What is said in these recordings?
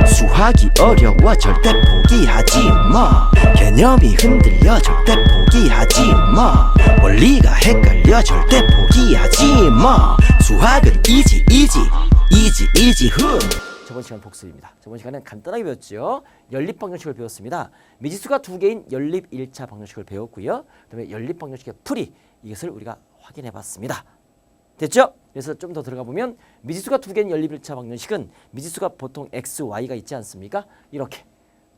수학이 어려워 절대 포기하지 마. 개념이 흔들려 절대 포기하지 마. 원리가 헷갈려 절대 포기하지 마. 수학은 이지 훈. 저번 시간 복습입니다. 저번 시간엔 간단하게 배웠죠. 연립방정식을 배웠습니다. 미지수가 두 개인 연립 1차 방정식을 배웠고요. 그다음에 연립방정식의 풀이, 이것을 우리가 확인해 봤습니다. 됐죠? 그래서 좀 더 들어가 보면 미지수가 두 개인 연립 1차 방정식은 미지수가 보통 x, y가 있지 않습니까? 이렇게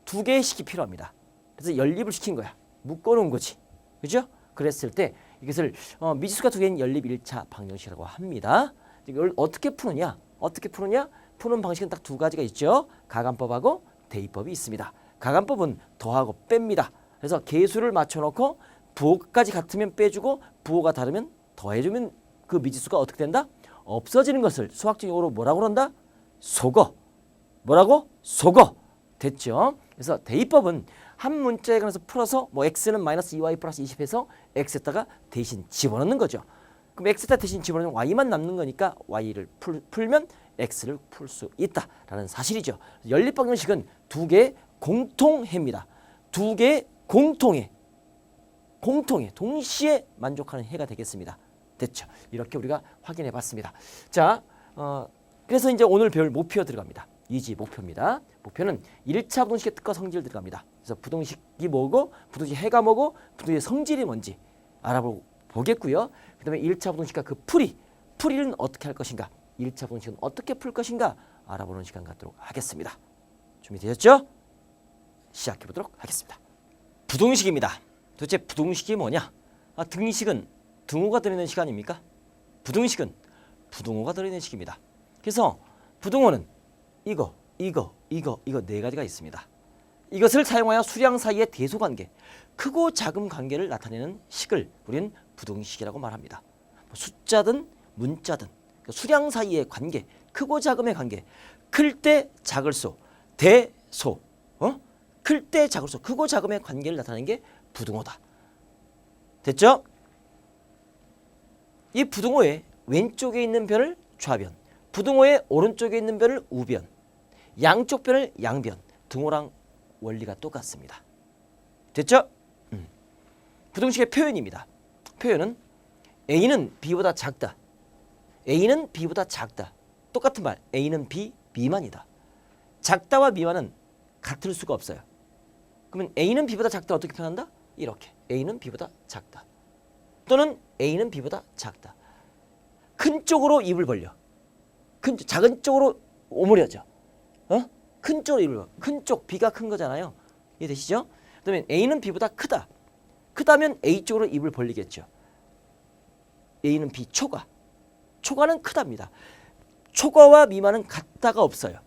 두 개의 식이 필요합니다. 그래서 연립을 시킨 거야. 묶어놓은 거지. 그죠? 그랬을 때 이것을 미지수가 두 개인 연립 1차 방정식이라고 합니다. 이걸 어떻게 푸느냐? 푸는 방식은 딱 두 가지가 있죠. 가간법하고 대입법이 있습니다. 가간법은 더하고 뺍니다. 그래서 계수를 맞춰놓고 부호까지 같으면 빼주고 부호가 다르면 더해주면 그 미지수가 어떻게 된다? 없어지는 것을 수학적 용어로 뭐라고 그런다? 속어. 뭐라고? 속어. 됐죠? 그래서 대입법은 한 문자에 관해서 풀어서 뭐 x는 마이너스 2y 플러스 20 해서 x에다가 대신 집어넣는 거죠. 그럼 x에다 대신 집어넣으면 y만 남는 거니까 y를 풀면 x를 풀 수 있다라는 사실이죠. 연립방정식은 두 개의 공통해입니다. 두 개의 공통해 동시에 만족하는 해가 되겠습니다. 됐죠? 이렇게 우리가 확인해 봤습니다. 자, 그래서 이제 오늘 배울 목표 들어갑니다. 이지 목표입니다. 목표는 1차 부동식의 뜻과 성질 들어갑니다. 그래서 부동식이 뭐고, 부동식 해가 뭐고, 부동식의 성질이 뭔지 알아보겠고요. 그 다음에 1차 부동식과 그 풀이는 어떻게 할 것인가, 1차 부동식은 어떻게 풀 것인가 알아보는 시간 갖도록 하겠습니다. 준비되셨죠? 시작해 보도록 하겠습니다. 부동식입니다. 도대체 부동식이 뭐냐? 등식은 등호가 들어있는 식 아닙니까? 부동식은 부등호가 들어있는 식입니다. 그래서 부등호는 이거 네 가지가 있습니다. 이것을 사용하여 수량 사이의 대소관계, 크고 작음 관계를 나타내는 식을 우리는 부동식이라고 말합니다. 숫자든 문자든 수량 사이의 관계, 크고 작음의 관계, 클 때 작을 소, 대소, 클 때 작을 소, 크고 작음의 관계를 나타내는 게 부등호다. 됐죠? 이 부등호의 왼쪽에 있는 변을 좌변, 부등호의 오른쪽에 있는 변을 우변, 양쪽 변을 양변, 등호랑 원리가 똑같습니다. 됐죠? 부동식의 표현입니다. 표현은 A는 B보다 작다. A는 B보다 작다. 똑같은 말, A는 B 미만이다. 작다와 미만은 같을 수가 없어요. 그러면 A는 B보다 작다 어떻게 표현한다? 이렇게 A는 B보다 작다. 또는 A는 B보다 작다. 큰 쪽으로 입을 벌려. 작은 쪽으로 오므려져. 큰 쪽으로 입을 벌려. 큰 쪽, B가 큰 거잖아요. 이해되시죠? 그다음에 A는 B보다 크다. 크다면 A 쪽으로 입을 벌리겠죠. A는 B 초과. 초과는 크답니다. 초과와 미만은 같다가 없어요.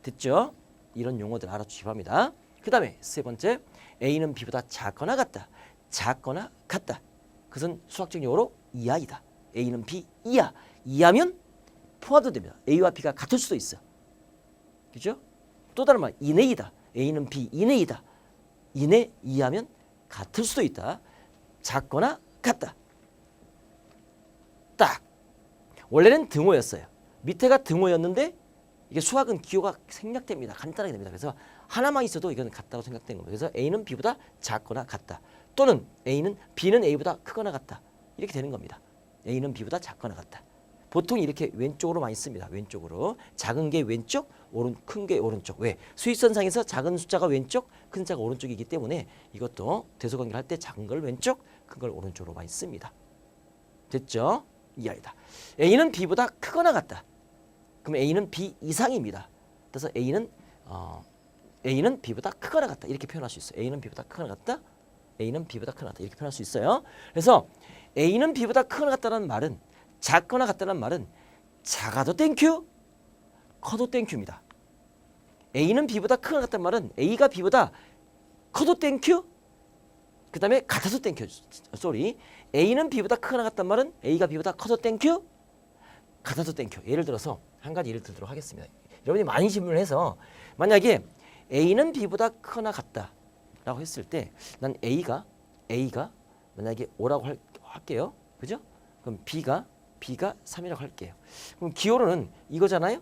됐죠? 이런 용어들 알아주시기 바랍니다. 그 다음에 세 번째, A는 B보다 작거나 같다. 작거나 같다. 그것은 수학적 용어로 이하이다. A는 B 이하. 이하면 포함도 됩니다. A와 B가 같을 수도 있어. 그죠? 또 다른 말, 이내이다. A는 B 이내이다. 이내, 이하면 같을 수도 있다. 작거나 같다. 딱. 원래는 등호였어요. 밑에가 등호였는데 이게 수학은 기호가 생략됩니다. 간단하게 됩니다. 그래서 하나만 있어도 이건 같다고 생각된 겁니다. 그래서 A는 B보다 작거나 같다. 또는 B는 A보다 크거나 같다. 이렇게 되는 겁니다. A는 B보다 작거나 같다. 보통 이렇게 왼쪽으로 많이 씁니다. 왼쪽으로. 작은 게 왼쪽, 큰 게 오른쪽. 왜? 수직선상에서 작은 숫자가 왼쪽, 큰 숫자가 오른쪽이기 때문에 이것도 대소관계를 할 때 작은 걸 왼쪽, 큰 걸 오른쪽으로 많이 씁니다. 됐죠? 이하이다. A는 B보다 크거나 같다. 그럼 A는 B 이상입니다. 그래서 A는 B보다 크거나 같다. 이렇게 표현할 수 있어요. A는 B보다 크거나 같다. A는 B보다 크거나 같다. 이렇게 표현할 수 있어요. 그래서 A는 B보다 크거나 같다는 말은, 작거나 같다는 말은 작아도 땡큐, 커도 땡큐입니다. A는 B보다 크거나 같다는 말은 A가 B보다 커도 땡큐, 그 다음에 같아도 땡큐. A는 B보다 크거나 같다는 말은 A가 B보다 커도 땡큐, 같아도 땡큐. 예를 들어서 한 가지 예를 들도록 하겠습니다. 여러분이 많이 질문을 해서 만약에 A는 B보다 크거나 같다라고 했을 때 난 A가 만약에 5라고 할게요. 그죠? 그럼 B가 3이라고 할게요. 그럼 기호로는 이거잖아요.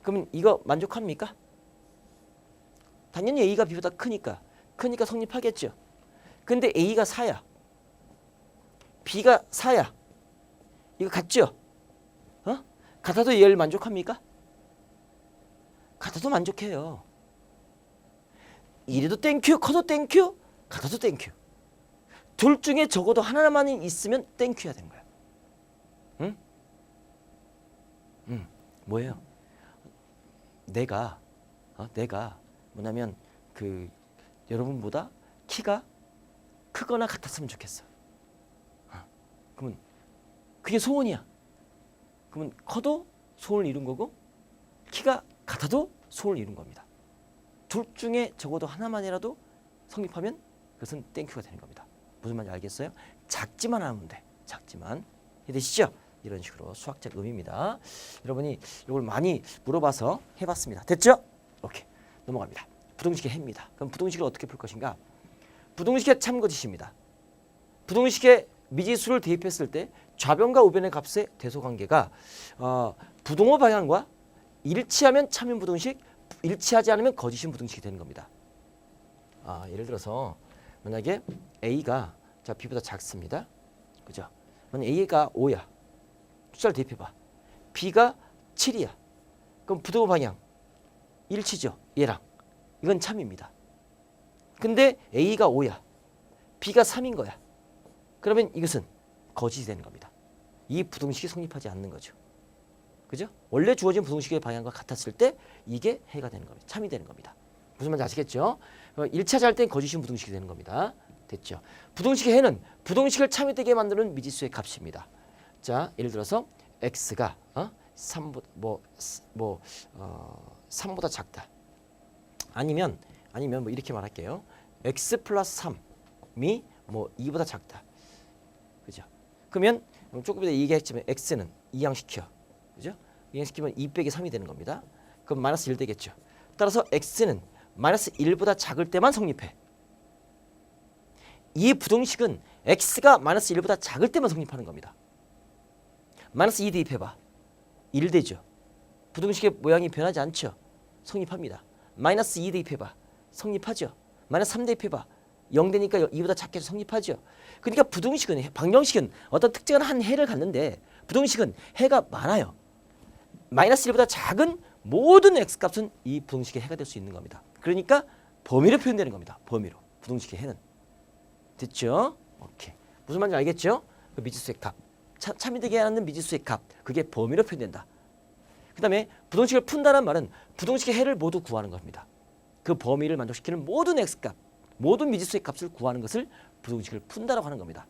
그러면 이거 만족합니까? 당연히 A가 B보다 크니까 성립하겠죠. 근데 A가 4야. B가 4야. 이거 같죠? 같아도 얘를 만족합니까? 같아도 만족해요. 이래도 땡큐, 커도 땡큐, 같아도 땡큐. 둘 중에 적어도 하나만 있으면 땡큐야 되는 거야. 응? 뭐예요? 내가 뭐냐면 여러분보다 키가 크거나 같았으면 좋겠어. 그러면 그게 소원이야. 그러면 커도 소원을 이룬 거고 키가 같아도 소원을 이룬 겁니다. 둘 중에 적어도 하나만이라도 성립하면 그것은 땡큐가 되는 겁니다. 무슨 말인지 알겠어요? 작지만 하면 돼. 작지만. 이해되시죠? 이런 식으로 수학적 의미입니다. 여러분이 이걸 많이 물어봐서 해봤습니다. 됐죠? 오케이. 넘어갑니다. 부등식의 해입니다. 그럼 부등식을 어떻게 풀 것인가? 부등식의 참고지시입니다. 부등식에 미지수를 대입했을 때 좌변과 우변의 값의 대소관계가 부등호 방향과 일치하면 참인 부등식, 일치하지 않으면 거짓인 부등식이 되는 겁니다. 예를 들어서 만약에 A가 B보다 작습니다. 그죠? 만약 A가 5야. 숫자를 대입해봐. B가 7이야. 그럼 부등호 방향 일치죠. 얘랑. 이건 참입니다. 근데 A가 5야. B가 3인 거야. 그러면 이것은 거짓이 되는 겁니다. 이 부등식이 성립하지 않는 거죠. 그죠? 원래 주어진 부등식의 방향과 같았을 때 이게 해가 되는 겁니다. 참이 되는 겁니다. 무슨 말인지 아시겠죠? 일차지 할 땐 거짓인 부등식이 되는 겁니다. 됐죠? 부등식의 해는 부등식을 참이 되게 만드는 미지수의 값입니다. 자, 예를 들어서 x가 3보다 작다. 아니면 뭐 이렇게 말할게요. x 플러스 3이 2보다 작다. 그죠? 그러면 조금 이따 얘기했지만 x는 이항시켜. 그죠? 이항시키면 2 빼기 3이 되는 겁니다. 그럼 마이너스 1 되겠죠. 따라서 x는 마이너스 1보다 작을 때만 성립해. 이 부등식은 x가 마이너스 1보다 작을 때만 성립하는 겁니다. 마이너스 2 대입해봐. 1 되죠. 부등식의 모양이 변하지 않죠. 성립합니다. 마이너스 2 대입해봐. 성립하죠. 마이너스 3 대입해봐. 0 되니까 2보다 작게 해서 성립하죠. 그러니까 부등식은, 방정식은 어떤 특정한 한 해를 갖는데 부등식은 해가 많아요. 마이너스 1보다 작은 모든 x값은 이 부등식의 해가 될 수 있는 겁니다. 그러니까 범위로 표현되는 겁니다. 범위로. 부등식의 해는. 됐죠? 오케이. 무슨 말인지 알겠죠? 그 미지수의 값. 참이 되게 하는 미지수의 값. 그게 범위로 표현된다. 그 다음에 부등식을 푼다는 말은 부등식의 해를 모두 구하는 겁니다. 그 범위를 만족시키는 모든 x값, 모든 미지수의 값을 구하는 것을 부등식을 푼다라고 하는 겁니다.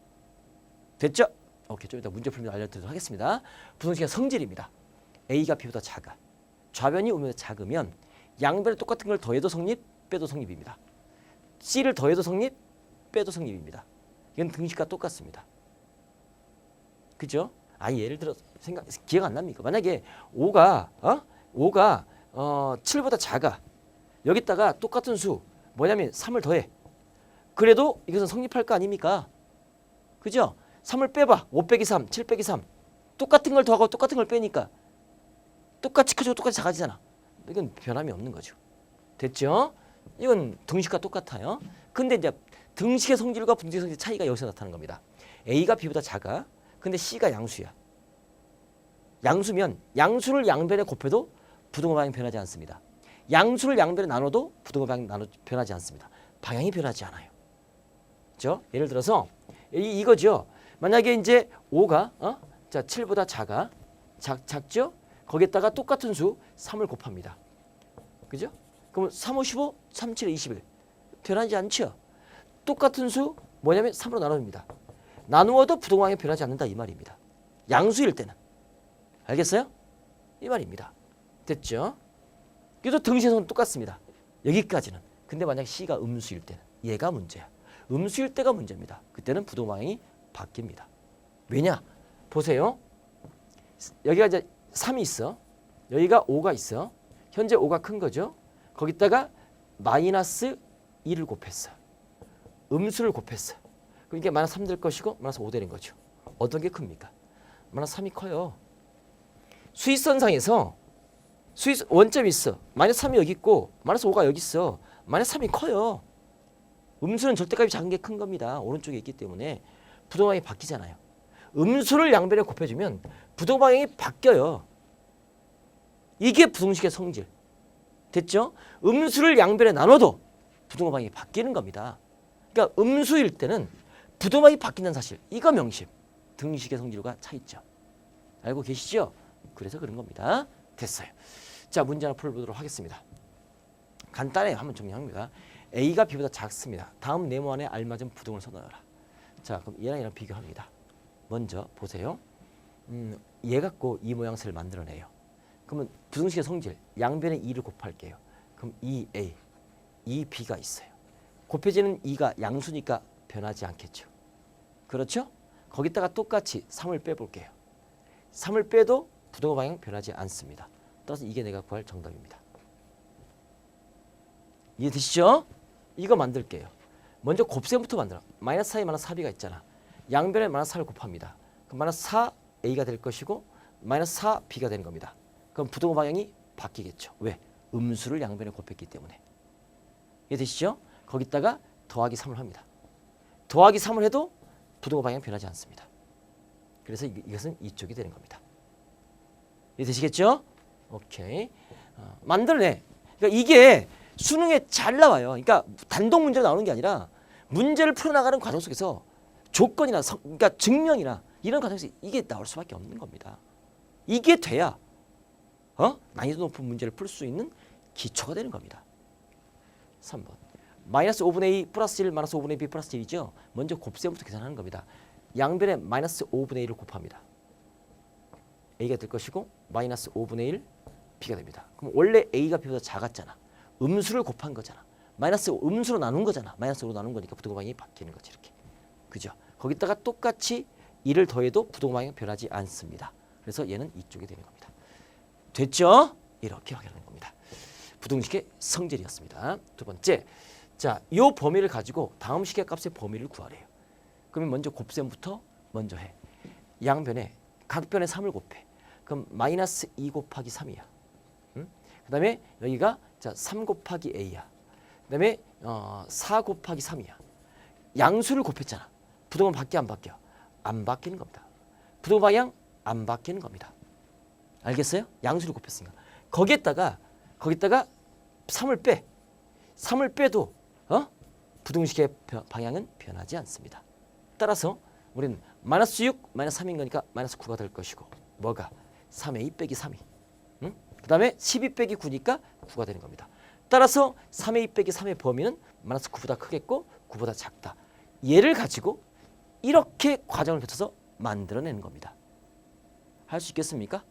됐죠? 오케이. 좀 이따 문제 풀면 알려드리도록 하겠습니다. 부등식의 성질입니다. A가 B보다 작아. 좌변이 우변보다 작으면 양변에 똑같은 걸 더해도 성립, 빼도 성립입니다. C를 더해도 성립, 빼도 성립입니다. 이건 등식과 똑같습니다. 그죠? 예를 들어 기억 안 납니까? 만약에 5가 7보다 작아. 여기다가 똑같은 수 뭐냐면 3을 더해. 그래도 이것은 성립할 거 아닙니까? 그죠? 3을 빼봐. 5 빼기 3, 7 빼기 3. 똑같은 걸 더하고 똑같은 걸 빼니까 똑같이 커지고 똑같이 작아지잖아. 이건 변함이 없는 거죠. 됐죠? 이건 등식과 똑같아요. 근데 이제 등식의 성질과 부등식의 성질 차이가 여기서 나타나는 겁니다. A가 B보다 작아. 근데 C가 양수야. 양수면 양수를 양변에 곱해도 부등호 방향이 변하지 않습니다. 양수를 양변에 나눠도 부등호 방향이 변하지 않습니다. 방향이 변하지 않아요. 그렇죠? 예를 들어서 이거죠. 만약에 이제 5가 7보다 작죠? 거기에다가 똑같은 수 3을 곱합니다. 그죠? 그럼 3, 5, 15, 3, 7, 21. 변하지 않죠? 똑같은 수 뭐냐면 3으로 나눕니다. 나누어도 부등호 방향이 변하지 않는다 이 말입니다. 양수일 때는. 알겠어요? 이 말입니다. 됐죠? 그래도 등식은 똑같습니다. 여기까지는. 근데 만약 C가 음수일 때는 얘가 문제야. 음수일 때가 문제입니다. 그때는 부등호 방향이 바뀝니다. 왜냐? 보세요. 여기가 이제 3이 있어. 여기가 5가 있어. 현재 5가 큰 거죠. 거기다가 마이너스 2를 곱했어. 음수를 곱했어. 그럼 이게 마이너스 3 될 것이고 마이너스 5 되는 거죠. 어떤 게 큽니까? 마이너스 3이 커요. 수위선상에서 원점이 있어. 마이너스 3이 여기 있고 마이너스 5가 여기 있어. 마이너스 3이 커요. 음수는 절대값이 작은 게 큰 겁니다. 오른쪽에 있기 때문에 부동방향이 바뀌잖아요. 음수를 양변에 곱해주면 부동방향이 바뀌어요. 이게 부등식의 성질. 됐죠? 음수를 양변에 나눠도 부동방향이 바뀌는 겁니다. 그러니까 음수일 때는 부동방향이 바뀐다는 사실. 이거 명심. 등식의 성질과 차이점. 알고 계시죠? 그래서 그런 겁니다. 됐어요. 자, 문제 하나 풀어보도록 하겠습니다. 간단해요. 한번 정리합니다. A가 B보다 작습니다. 다음 네모 안에 알맞은 부등을 써넣어라. 자, 그럼 얘랑 비교합니다. 먼저 보세요. 얘 갖고 이 모양새를 만들어내요. 그러면 부등식의 성질, 양변에 2를 곱할게요. 그럼 2A, 2B가 있어요. 곱해지는 2가 양수니까 변하지 않겠죠. 그렇죠? 거기다가 똑같이 3을 빼볼게요. 3을 빼도 부등호 방향 변하지 않습니다. 따라서 이게 내가 구할 정답입니다. 이해되시죠? 이거 만들게요. 먼저 곱셈부터 만들어. 마이너스 4에 마이너스 4b가 있잖아. 양변에 마이너스 4를 곱합니다. 그럼 마이너스 4a가 될 것이고 마이너스 4b가 되는 겁니다. 그럼 부등호 방향이 바뀌겠죠. 왜? 음수를 양변에 곱했기 때문에. 이해되시죠? 거기다가 더하기 3을 합니다. 더하기 3을 해도 부등호 방향 변하지 않습니다. 그래서 이것은 이쪽이 되는 겁니다. 이해되시겠죠? 오케이. 만들어내. 그러니까 이게 수능에 잘 나와요. 그러니까 단독 문제로 나오는 게 아니라 문제를 풀어나가는 과정 속에서 조건이나 그러니까 증명이나 이런 과정에서 이게 나올 수밖에 없는 겁니다. 이게 돼야 난이도 높은 문제를 풀 수 있는 기초가 되는 겁니다. 3번. 마이너스 5분의 2 플러스 1 마이너스 5분의 2 플러스 1이죠. 먼저 곱셈부터 계산하는 겁니다. 양변에 마이너스 5분의 1을 곱합니다. A가 될 것이고 마이너스 5분의 1 B가 됩니다. 그럼 원래 A가 B보다 작았잖아. 음수를 곱한 거잖아. 마이너스 음수로 나눈 거잖아. 마이너스 5로 나눈 거니까 부등호 방향이 바뀌는 거지 이렇게. 그죠? 거기다가 똑같이 1을 더해도 부등호 방향 변하지 않습니다. 그래서 얘는 이쪽이 되는 겁니다. 됐죠? 이렇게 확인하는 겁니다. 부등식의 성질이었습니다. 두 번째, 자, 이 범위를 가지고 다음 식의 값의 범위를 구하래요. 그러면 먼저 곱셈부터 먼저 해. 양변에 각변에 3을 곱해. 그럼 마이너스 2 곱하기 3이야. 그 다음에 여기가 자 3 곱하기 A야. 그 다음에 4 곱하기 3이야. 양수를 곱했잖아. 부등호 바뀌어 안 바뀌어? 안 바뀌는 겁니다. 부등호 방향 안 바뀌는 겁니다. 알겠어요? 양수를 곱했으니까. 거기다가 3을 빼. 3을 빼도 부등식의 방향은 변하지 않습니다. 따라서 우리는 마이너스 6, 마이너스 3인 거니까 마이너스 9가 될 것이고 뭐가? 3a 빼기 3이. 그 다음에 12 빼기 9니까 9가 되는 겁니다. 따라서 3a 빼기 3의 범위는 마이너스 9보다 크겠고 9보다 작다. 얘를 가지고 이렇게 과정을 거쳐서 만들어내는 겁니다. 할 수 있겠습니까?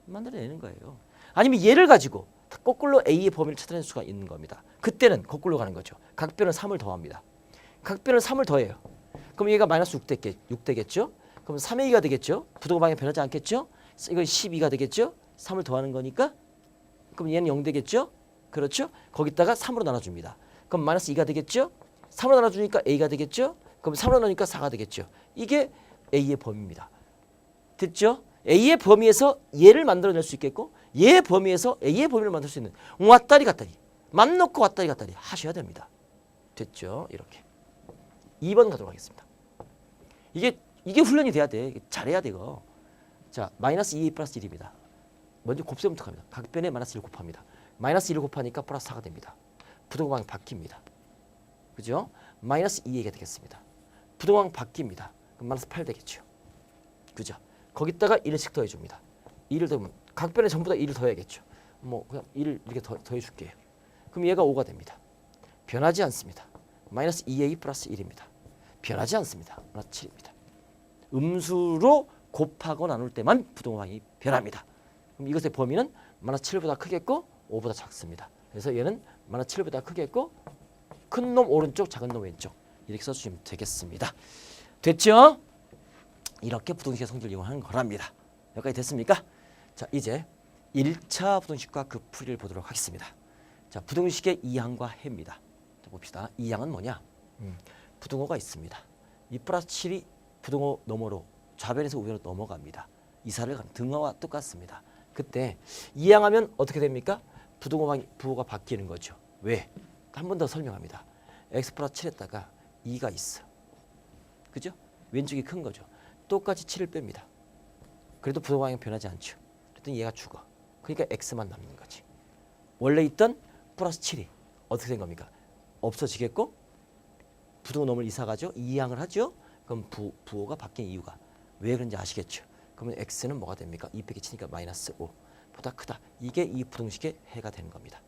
만들어내는 거예요. 아니면 얘를 가지고 거꾸로 a의 범위를 찾아낼 수가 있는 겁니다. 그때는 거꾸로 가는 거죠. 각변을 3을 더합니다. 각변을 3을 더해요. 그럼 얘가 마이너스 6 되겠죠? 그럼 3a가 되겠죠? 부등호 방향 변하지 않겠죠? 이건 12가 되겠죠? 3을 더하는 거니까 그럼 얘는 0 되겠죠? 그렇죠? 거기다가 3으로 나눠줍니다. 그럼 마이너스 2가 되겠죠? 3으로 나눠주니까 a가 되겠죠? 그럼 3으로 나누니까 4가 되겠죠? 이게 a의 범위입니다. 됐죠? a의 범위에서 얘를 만들어낼 수 있겠고 얘의 범위에서 a의 범위를 만들 수 있는 왔다리 갔다리 맘 놓고 왔다리 갔다리 하셔야 됩니다. 됐죠? 이렇게 2번 가도록 하겠습니다. 이게 훈련이 돼야 돼. 잘해야 돼 이거. 자, 마이너스 2a 플러스 1입니다. 먼저 곱셈부터 갑니다. 각변에 마이너스 1을 곱합니다. 마이너스 1을 곱하니까 플러스 4가 됩니다. 부등호 방향 바뀝니다. 그죠? 마이너스 2a가 되겠습니다. 부등호 방향 바뀝니다. 그럼 마이너스 8 되겠죠. 그죠? 거기다가 1씩 더해줍니다. 2를 더하면 각변에 전부 다 2를 더해야겠죠. 뭐 그냥 2를 이렇게 더해줄게요. 그럼 얘가 5가 됩니다. 변하지 않습니다. 마이너스 2a 플러스 1입니다. 변하지 않습니다. 마이너스 7입니다. 음수로 곱하고 나눌 때만 부등호 방향이 변합니다. 그럼 이것의 범위는 마이너스 7보다 크겠고 5보다 작습니다. 그래서 얘는 마이너스 7보다 크겠고 큰 놈 오른쪽 작은 놈 왼쪽 이렇게 써주시면 되겠습니다. 됐죠? 이렇게 부등식의 성질을 이용하는 거랍니다. 여기까지 됐습니까? 자, 이제 1차 부등식과 그 풀이를 보도록 하겠습니다. 자, 부등식의 이항과 해입니다. 자, 봅시다. 이항은 뭐냐? 부등호가 있습니다. 2 플러스 7이 부등호 너머로 좌변에서 우변으로 넘어갑니다. 이사를 가는 등호와 똑같습니다. 그때 이항하면 어떻게 됩니까? 부호가 바뀌는 거죠. 왜? 한 번 더 설명합니다. x 플러스 7에다가 2가 있어. 그죠? 왼쪽이 큰 거죠. 똑같이 7을 뺍니다. 그래도 부동방향 변하지 않죠. 그랬더니 얘가 죽어. 그러니까 x만 남는 거지. 원래 있던 플러스 7이 어떻게 된 겁니까? 없어지겠고 부동놈을 이사 가죠. 이항을 하죠. 그럼 부호가 바뀐 이유가 왜 그런지 아시겠죠? 그러면 x는 뭐가 됩니까? 2 빼기 7이니까 마이너스 5 보다 크다. 이게 이 부등식의 해가 되는 겁니다.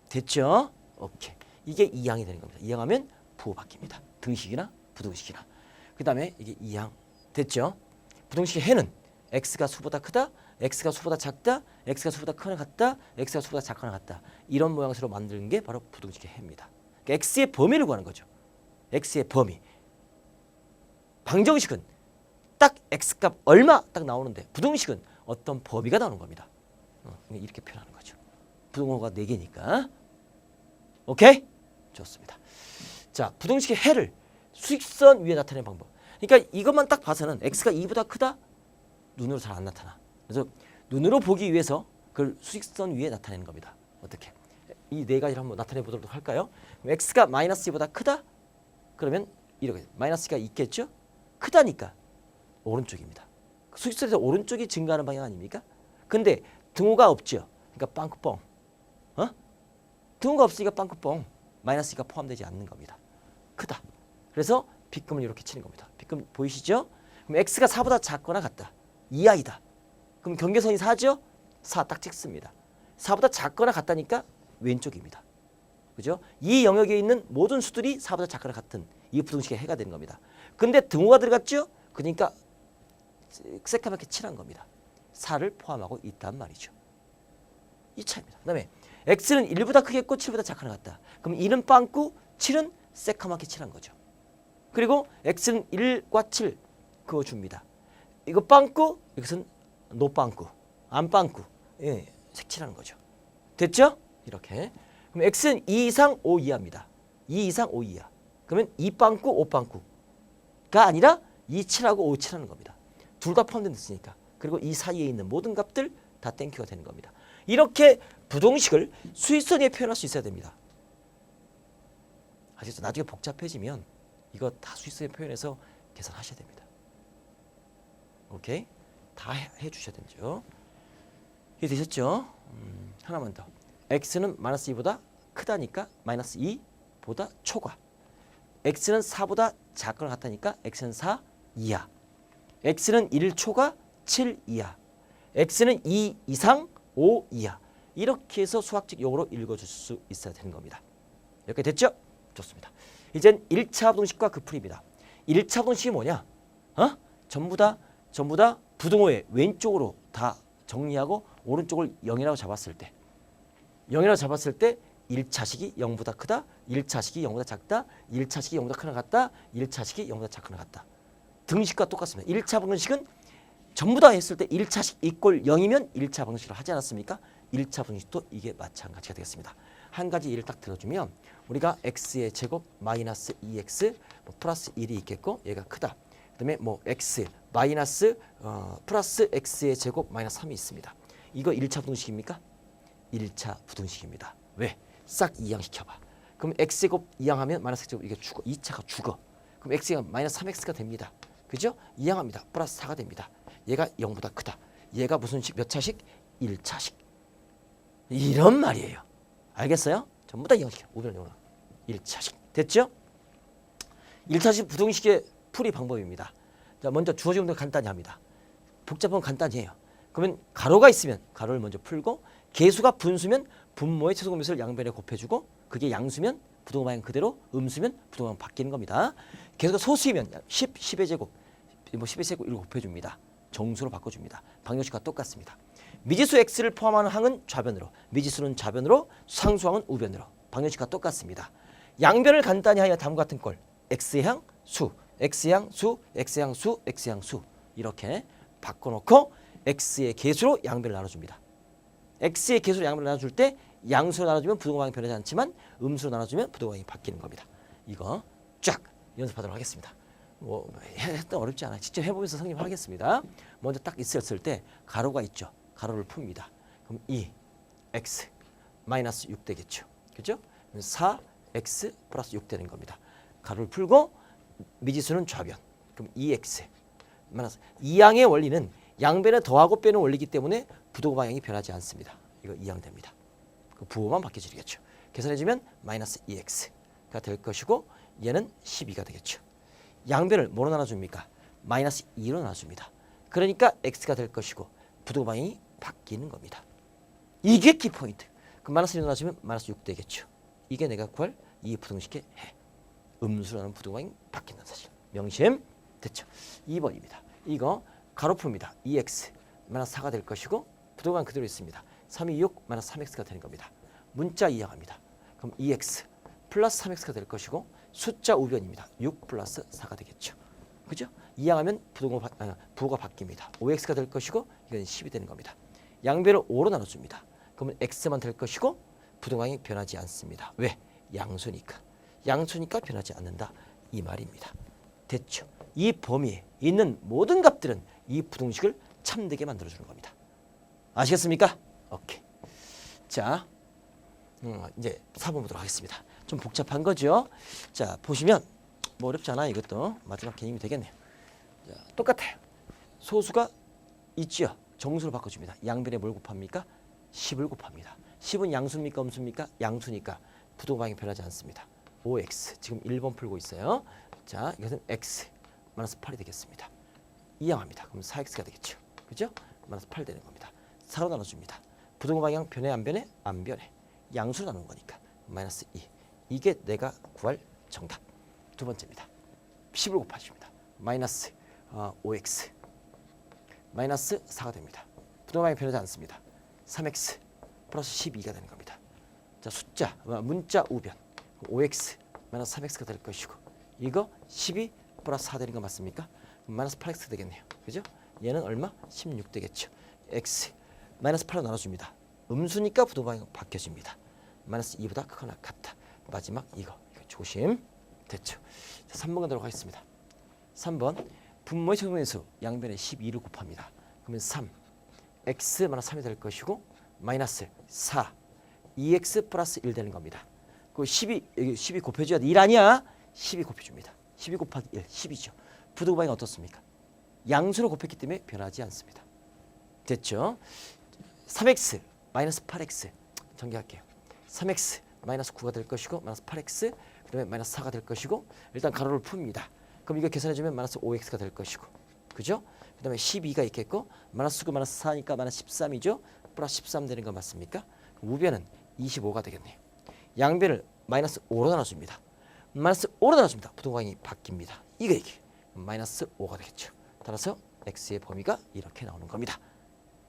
됐죠? 오케이. 이게 이항이 되는 겁니다. 이항하면 부호 바뀝니다. 등식이나 부등식이나. 그 다음에 이게 이항. 됐죠? 부등식의 해는 x가 수보다 크다, x가 수보다 작다, x가 수보다 크거나 같다, x가 수보다 작거나 같다. 이런 모양새로 만드는 게 바로 부등식의 해입니다. 그러니까 x의 범위를 구하는 거죠. x의 범위. 방정식은 딱 x값 얼마 딱 나오는데 부등식은 어떤 범위가 나오는 겁니다. 이렇게 표현하는 거죠. 부등호가 4개니까. 오케이? 좋습니다. 자, 부등식의 해를 수직선 위에 나타내는 방법. 그러니까 이것만 딱 봐서는 x가 2보다 크다? 눈으로 잘 안 나타나. 그래서 눈으로 보기 위해서 그걸 수직선 위에 나타내는 겁니다. 어떻게? 이 네 가지를 한번 나타내 보도록 할까요? x가 마이너스 2보다 크다? 그러면 이렇게 마이너스가 있겠죠? 크다니까 오른쪽입니다. 수직선에서 오른쪽이 증가하는 방향 아닙니까? 근데 등호가 없죠. 그러니까 빵꾸뻥. 등호가 없으니까 빵꾸뻥. 마이너스가 포함되지 않는 겁니다. 크다. 그래서 빗금을 이렇게 치는 겁니다. 빗금 보이시죠? 그럼 x가 4보다 작거나 같다. 이하이다. 그럼 경계선이 4죠? 4 딱 찍습니다. 4보다 작거나 같다니까 왼쪽입니다. 그죠? 이 영역에 있는 모든 수들이 4보다 작거나 같은 이 부등식의 해가 되는 겁니다. 근데 등호가 들어갔죠? 그러니까 새까맣게 칠한 겁니다. 4를 포함하고 있단 말이죠. 이 차이입니다. 그 다음에 x는 1보다 크겠고 7보다 작거나 같다. 그럼 2는 빵꾸, 7은 새까맣게 칠한 거죠. 그리고 x는 1과 7 그어줍니다. 이거 빵꾸, 이것은 노빵꾸, 안빵꾸. 예, 색칠하는 거죠. 됐죠? 이렇게. 그럼 x는 2 이상 5 이하입니다. 2 이상 5 이하. 그러면 2빵꾸, 5빵꾸가 아니라 2, 7하고 5, 7하는 겁니다. 둘 다 포함됐으니까. 그리고 이 사이에 있는 모든 값들 다 땡큐가 되는 겁니다. 이렇게 부등식을 수직선 위에 표현할 수 있어야 됩니다. 아시죠? 나중에 복잡해지면 이거 다 수직선에 표현해서 계산하셔야 됩니다. 오케이? 다 해주셔야 되죠. 이해되셨죠? 하나만 더. x는 마이너스 2보다 크다니까 마이너스 2보다 초과. x는 4보다 작거나 같다니까 x는 4 이하. x는 1 초과 7 이하. x는 2 이상 5 이하. 이렇게 해서 수학적 용어로 읽어줄 수 있어야 되는 겁니다. 이렇게 됐죠? 좋습니다. 이젠 1차 부등식과 그 풀이입니다. 1차 부등식이 뭐냐? 전부 다 부등호의 왼쪽으로 다 정리하고 오른쪽을 0이라고 잡았을 때 0이라고 잡았을 때 1차식이 0보다 크다, 1차식이 0보다 작다, 1차식이 0보다 크나 같다, 1차식이 0보다 작거나 같다. 등식과 똑같습니다. 1차 방정식은 전부 다 했을 때 1차식 이꼴 0이면 1차 방정식을 하지 않았습니까? 1차 방정식도 이게 마찬가지가 되겠습니다. 한 가지 예를 딱 들어주면 우리가 x의 제곱 마이너스 2x 플러스 1이 있겠고 얘가 크다. 그다음에 x 마이너스 플러스 x의 제곱 마이너스 3이 있습니다. 이거 1차 부등식입니까? 1차 부등식입니다. 왜? 싹 이항시켜봐. 그럼 x제곱 이항하면 마이너스 x제곱 이게 죽어. 2차가 죽어. 그럼 x가 마이너스 3x가 됩니다. 그죠? 이항합니다. 플러스 4가 됩니다. 얘가 0보다 크다. 얘가 무슨 식? 몇 차식? 1차식. 이런 말이에요. 알겠어요? 전부 다 이항시켜. 우변 1차식. 됐죠? 1차식 부등식의 풀이 방법입니다. 자, 먼저 주어진 것들 간단히 합니다. 복잡한 건 간단히 해요. 그러면 가로가 있으면 가로를 먼저 풀고 계수가 분수면 분모의 최소공배수를 양변에 곱해주고 그게 양수면 부등호 방향 그대로 음수면 부등호 방향 바뀌는 겁니다. 계수가 소수이면 10, 10의 제곱, 10의 제곱 이걸 곱해줍니다. 정수로 바꿔줍니다. 방정식과 똑같습니다. 미지수 x를 포함하는 항은 좌변으로, 미지수는 좌변으로, 상수항은 우변으로. 방정식과 똑같습니다. 양변을 간단히 하여 다음과 같은 꼴 x향 수, x향 수, x향 수, x향 수 이렇게 바꿔놓고 x의 계수로 양변을 나눠줍니다. x의 계수로 양변을 나눠줄 때 양수로 나눠주면 부등호 방향이 변하지 않지만 음수로 나눠주면 부등호 방향이 바뀌는 겁니다. 이거 쫙 연습하도록 하겠습니다. 해도 어렵지 않아요. 직접 해보면서 성립하겠습니다. 먼저 딱 있었을 때 가로가 있죠. 가로를 풉니다. 그럼 2x 마이너스 6 되겠죠. 그죠? 4x 플러스 6 되는 겁니다. 가로를 풀고 미지수는 좌변. 그럼 2x 마이너스 이항의 원리는 양변에 더하고 빼는 원리이기 때문에 부등호 방향이 변하지 않습니다. 이거 이항됩니다. 그 부호만 바뀌어지겠죠. 계산해주면 마이너스 2x가 될 것이고 얘는 12가 되겠죠. 양변을 뭐로 나눠줍니까? 마이너스 2로 나눠줍니다. 그러니까 x가 될 것이고 부등호 방향이 바뀌는 겁니다. 이게 키포인트. 그럼 마이너스 1로 나눠주면 마이너스 6 되겠죠. 이게 내가 구할 이 부등식의 해. 음수라는 부등호 방향이 바뀐다는 사실. 명심 됐죠. 2번입니다. 이거 가로 풉니다. 2x 마이너스 4가 될 것이고 부등호 방향 그대로 있습니다. 3이 6 마이너스 3x가 되는 겁니다. 문자 이항합니다. 그럼 2x 플러스 3x가 될 것이고 숫자 우변입니다. 6 플러스 4가 되겠죠. 그죠? 이항하면 부호가 바뀝니다. 5x가 될 것이고 이건 10이 되는 겁니다. 양변을 5로 나눠줍니다. 그러면 x만 될 것이고 부등호방이 변하지 않습니다. 왜? 양수니까. 양수니까 변하지 않는다. 이 말입니다. 됐죠? 이 범위에 있는 모든 값들은 이 부등식을 참되게 만들어주는 겁니다. 아시겠습니까? 오케이. 자, 이제 4번 보도록 하겠습니다. 좀 복잡한 거죠? 자, 보시면 뭐 어렵지 않아 이것도. 마지막 개념이 되겠네요. 자, 똑같아요. 소수가 있죠? 정수로 바꿔줍니다. 양변에 뭘 곱합니까? 10을 곱합니다. 10은 양수입니까? 음수입니까? 양수니까 부등호 방향이 변하지 않습니다. 5x 지금 1번 풀고 있어요. 자, 이것은 x 마이너스 8이 되겠습니다. 이항합니다. 그럼 4x가 되겠죠. 그죠? 마이너스 8 되는 겁니다. 4로 나눠줍니다. 부등호 방향 변해 안 변해? 안 변해. 양수로 나누는 거니까 마이너스 2. 이게 내가 구할 정답. 두 번째입니다. 10을 곱하십니다. 마이너스 5x 마이너스 4가 됩니다. 부등호 방향이 변하지 않습니다. 3x 플러스 12가 되는 겁니다. 자, 숫자 문자 우변 5x 마이너스 3x가 될 것이고 이거 12 플러스 4 되는 거 맞습니까? 마이너스 8x 되겠네요. 그죠? 얘는 얼마? 16 되겠죠. x 마이너스 8로 나눠줍니다. 음수니까 부등호 방향이 바뀌어집니다. 마이너스 2보다 크거나 같다. 마지막 이거 조심. 됐죠. 자, 3번 가도록 하겠습니다. 3번 분모의 최소인수 양변에 12를 곱합니다. 그러면 3 x 마이너스 3이 될 것이고 마이너스 4 2x 플러스 1 되는 겁니다. 그 12 곱해줘야 돼. 1 아니야. 12 곱해줍니다. 12 곱하기 1 10이죠. 부등호 방향이 어떻습니까? 양수로 곱했기 때문에 변하지 않습니다. 됐죠? 3x 마이너스 8x 전개할게요. 3x 마이너스 9가 될 것이고 마이너스 8x 그 다음에 마이너스 4가 될 것이고 일단 가로를 풉니다. 그럼 이거 계산해주면 마이너스 5x가 될 것이고 그죠? 그 다음에 12가 있겠고 마이너스 9 마이너스 4니까 마이너스 13이죠? 플러스 13 되는 거 맞습니까? 우변은 25가 되겠네요. 양변을 마이너스 5로 나눠줍니다. 마이너스 5로 나눠줍니다. 부등호 방향이 바뀝니다. 이게 마이너스 5가 되겠죠. 따라서 x의 범위가 이렇게 나오는 겁니다.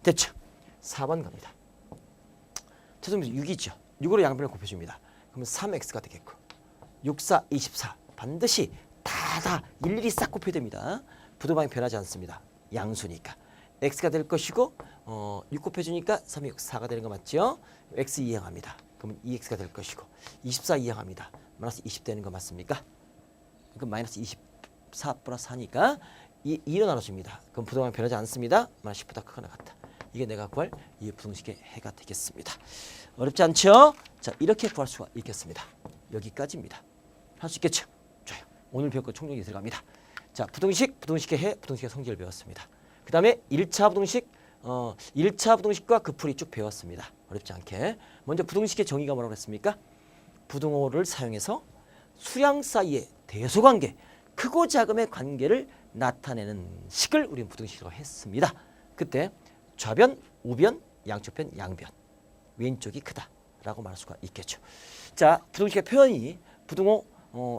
됐죠? 4번 갑니다. 최소인수 6이죠. 6으로 양변을 곱해줍니다. 그러면 3x가 되겠고 6, 4, 24 반드시 다 일일이 싹 곱해야 됩니다. 부등호 방향이 변하지 않습니다. 양수니까 x가 될 것이고 6 곱해주니까 3, 6, 4가 되는 거 맞죠? x 이항합니다. 그러면 2x가 될 것이고 24 이항합니다. 마이너스 20 되는 거 맞습니까? 그럼 마이너스 24 플러스 4니까 2로 나눠줍니다. 그럼 부등호 방향이 변하지 않습니다. 마이너스 10보다 크거나 같다. 이게 내가 구할 이 부등식의 해가 되겠습니다. 어렵지 않죠? 자, 이렇게 구할 수가 있겠습니다. 여기까지입니다. 할 수 있겠죠? 좋아요. 오늘 배울 거 총정리 들어갑니다. 자, 부등식의 해, 부등식의 성질을 배웠습니다. 그 다음에 1차 부등식, 1차 부등식과 그 풀이 쭉 배웠습니다. 어렵지 않게. 먼저 부등식의 정의가 뭐라고 했습니까? 부등호를 사용해서 수량 사이의 대소관계, 크고 작음의 관계를 나타내는 식을 우리는 부등식이라고 했습니다. 그때 좌변, 우변, 양쪽변, 양변, 왼쪽이 크다라고 말할 수가 있겠죠. 자, 부등식의 표현이 부등호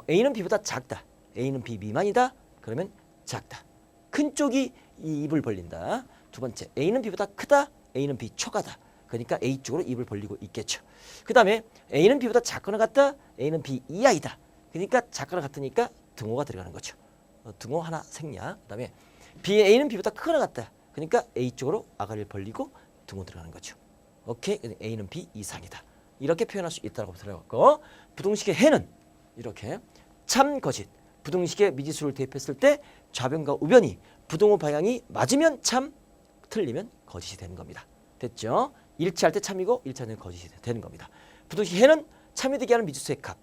A는 B보다 작다, A는 B 미만이다. 그러면 작다. 큰 쪽이 이 입을 벌린다. 두 번째, A는 B보다 크다, A는 B 초과다. 그러니까 A 쪽으로 입을 벌리고 있겠죠. 그 다음에 A는 B보다 작거나 같다, A는 B 이하이다. 그러니까 작거나 같으니까 등호가 들어가는 거죠. 등호 하나 생략. 그 다음에 A는 B보다 크거나 같다. 그러니까 A 쪽으로 아가리를 벌리고 등호 들어가는 거죠. 오케이? A는 B 이상이다. 이렇게 표현할 수 있다고 들어갔고, 부등식의 해는 이렇게 참 거짓. 부등식의 미지수를 대입했을 때 좌변과 우변이 부등호 방향이 맞으면 참, 틀리면 거짓이 되는 겁니다. 됐죠? 일치할 때 참이고 일치할 때 거짓이 되는 겁니다. 부등식 해는 참여되게 하는 미지수의 값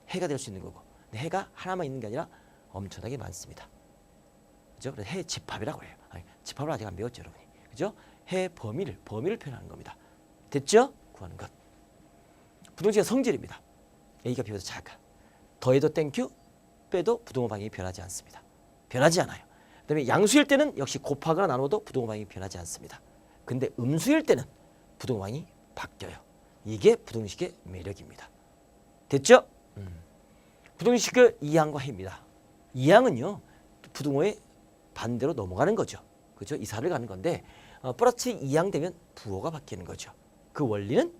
해가 될 수 있는 거고, 근데 해가 하나만 있는 게 아니라 엄청나게 많습니다. 그죠? 그래서 해 집합이라고 해요. 아니, 집합을 아직 안 배웠죠, 여러분이. 그죠? 해 범위를 표현하는 겁니다. 됐죠? 구하는 것. 부등식의 성질입니다. A가 B보다 작아. 더해도 땡큐, 빼도 부등호 방향이 변하지 않습니다. 변하지 않아요. 그다음에 양수일 때는 역시 곱하거나 나눠도 부등호 방향이 변하지 않습니다. 근데 음수일 때는 부등호 방향이 바뀌어요. 이게 부등식의 매력입니다. 됐죠? 부등식의 이항과 해입니다. 이항은요, 부등호의 반대로 넘어가는 거죠. 그죠? 이사를 가는 건데 플러스 이항되면 부호가 바뀌는 거죠. 그 원리는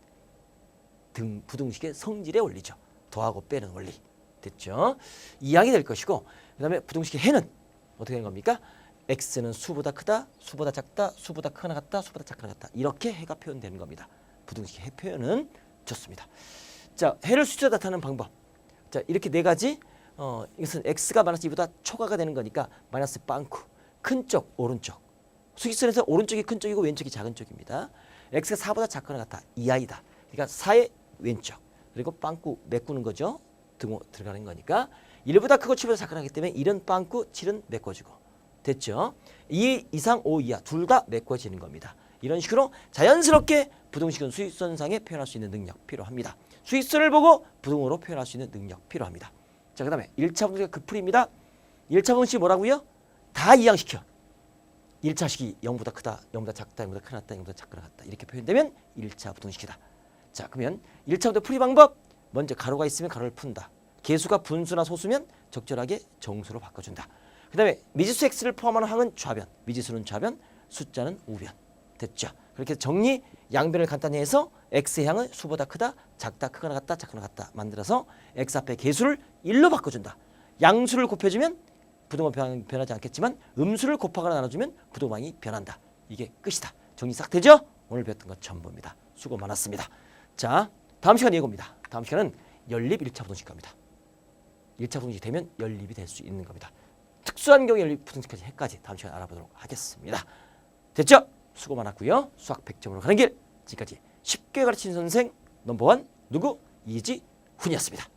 부등식의 성질의 원리죠. 더하고 빼는 원리. 됐죠? 이항이 될 것이고, 그 다음에 부등식의 해는 어떻게 되는 겁니까? x는 수보다 크다, 수보다 작다, 수보다 크거나 같다, 수보다 작거나 같다. 이렇게 해가 표현되는 겁니다. 부등식의 해 표현은 좋습니다. 자, 해를 숫자로 나타내는 방법. 자, 이렇게 네 가지. 이것은 x가 마이너스 2보다 초과가 되는 거니까 마이너스 빵꾸. 큰 쪽, 오른쪽. 수직선에서 오른쪽이 큰 쪽이고 왼쪽이 작은 쪽입니다. x가 4보다 작거나 같다. 2i다. 그러니까 4의 왼쪽. 그리고 빵꾸 메꾸는 거죠. 등호 들어가는 거니까. 1보다 크고 7보다 작거나 하기 때문에 1은 빵꾸, 7은 메꿔주고. 됐죠? 2 이상 5 이하 둘 다 메꿔지는 겁니다. 이런 식으로 자연스럽게 부등식은 수직선상에 표현할 수 있는 능력 필요합니다. 수직선을 보고 부등호로 표현할 수 있는 능력 필요합니다. 자, 그 다음에 1차 부등식의 그 풀이입니다. 1차 부등식이 뭐라고요? 다 이항시켜. 1차식이 0보다 크다, 0보다 작다, 0보다 크다, 0보다 작거나 같다. 이렇게 표현되면 1차 부등식이다. 자, 그러면 1차 부등 풀이 방법. 먼저 가로가 있으면 가로를 푼다. 개수가 분수나 소수면 적절하게 정수로 바꿔준다. 그 다음에 미지수 x를 포함하는 항은 좌변, 미지수는 좌변, 숫자는 우변. 됐죠? 그렇게 정리, 양변을 간단히 해서 x의 향은 수보다 크다, 작다, 크거나 같다, 작거나 같다 만들어서 x 앞에 개수를 1로 바꿔준다. 양수를 곱해주면 부등호 변하지 않겠지만 음수를 곱하거나 나눠주면 부등호방이 변한다. 이게 끝이다. 정리 싹 되죠? 오늘 배웠던 것 전부입니다. 수고 많았습니다. 자, 다음 시간 예고입니다. 다음 시간은 연립 1차 부등식 겁니다. 1차 부등식이 되면 연립이 될 수 있는 겁니다. 특수한 경우 연립 부등식까지 해까지 다음 시간에 알아보도록 하겠습니다. 됐죠? 수고 많았고요. 수학 100점으로 가는 길, 지금까지 쉽게 가르치는 선생 넘버원 누구? 이지훈이었습니다.